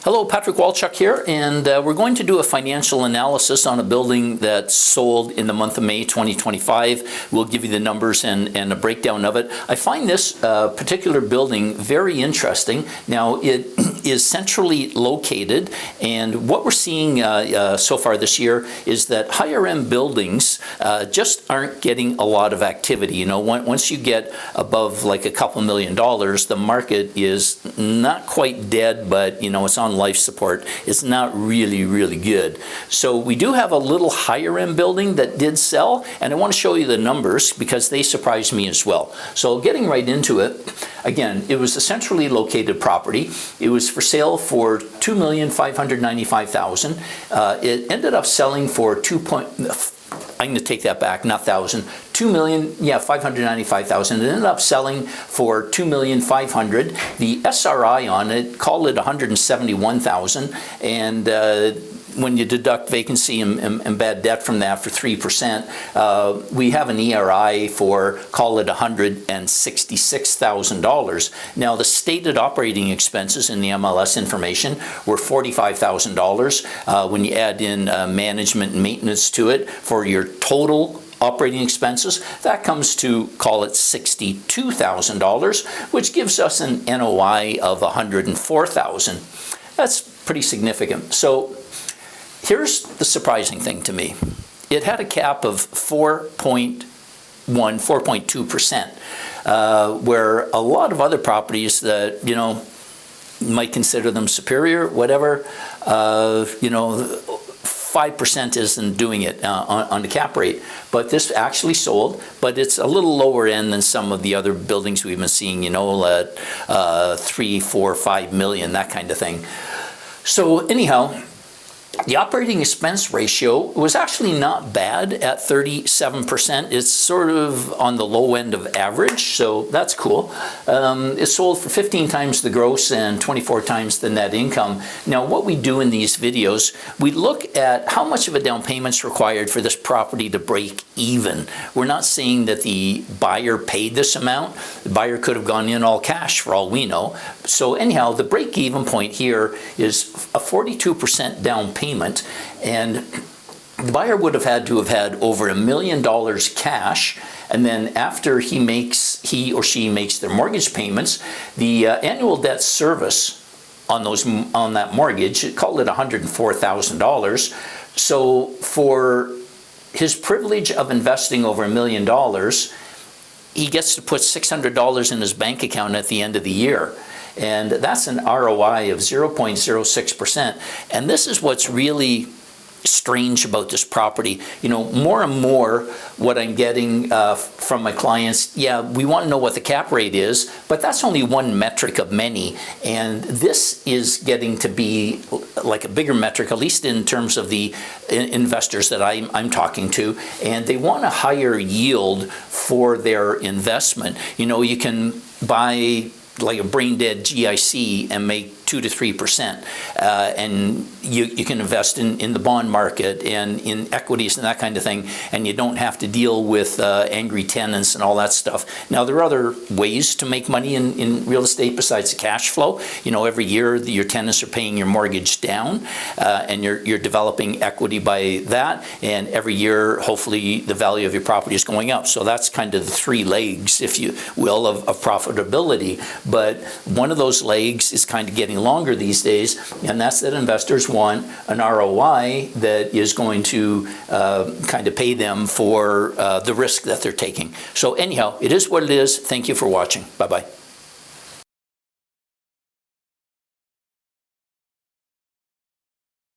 Hello, Patrick Walchuk here, and we're going to do a financial analysis on a building that sold in the month of May 2025. We'll give you the numbers and a breakdown of it. I find this particular building very interesting. Now, it is centrally located, and what we're seeing so far this year is that higher-end buildings just aren't getting a lot of activity. You know, once you get above like a couple $1 million, the market is not quite dead, but you know, it's on life support. It's not really good. So we do have a little higher end building that did sell, and I want to show you the numbers because they surprised me as well. So getting right into it, again, it was a centrally located property. It was for sale for $2,595,000. It ended up selling for I'm going to take that back, not thousand. $2,595,000. It ended up selling for $2,500,000. The SRI on it, call it $171,000, and when you deduct vacancy and bad debt from that for 3%, we have an ERI for, call it $166,000. Now, the stated operating expenses in the MLS information were $45,000. When you add in management and maintenance to it for your total operating expenses, that comes to, call it $62,000, which gives us an NOI of $104,000. That's pretty significant. So here's the surprising thing to me. It had a cap of 4.2%, where a lot of other properties that, you know, might consider them superior, whatever, you know, 5% isn't doing it on the cap rate. But this actually sold, but it's a little lower end than some of the other buildings we've been seeing, you know, at 3, 4, 5 million, that kind of thing. So anyhow, the operating expense ratio was actually not bad at 37%. It's sort of on the low end of average, so that's cool. It sold for 15 times the gross and 24 times the net income. Now, what we do in these videos, we look at how much of a down payment's required for this property to break even. We're not saying that the buyer paid this amount. The buyer could have gone in all cash for all we know. So anyhow, the break-even point here is a 42% down payment. And the buyer would have had to have had over $1 million cash, and then after he or she makes their mortgage payments, the annual debt service on that mortgage, call it $104,000. So for his privilege of investing over $1 million, he gets to put $600 in his bank account at the end of the year. And that's an ROI of 0.06%. And this is what's really strange about this property. You know, more and more what I'm getting from my clients, yeah, we want to know what the cap rate is, but that's only one metric of many. And this is getting to be like a bigger metric, at least in terms of the investors that I'm talking to, and they want a higher yield for their investment. You know, you can buy like a brain dead GIC and make 2 to 3%, and you can invest in the bond market and in equities and that kind of thing, and you don't have to deal with angry tenants and all that stuff. Now, there are other ways to make money in real estate besides the cash flow. You know, every year your tenants are paying your mortgage down, and you're developing equity by that, and every year hopefully the value of your property is going up. So that's kind of the 3 legs, if you will, of profitability. But one of those legs is kind of getting longer these days, and that's that investors want an ROI that is going to kind of pay them for the risk that they're taking. So anyhow, it is what it is. Thank you for watching. Bye-bye.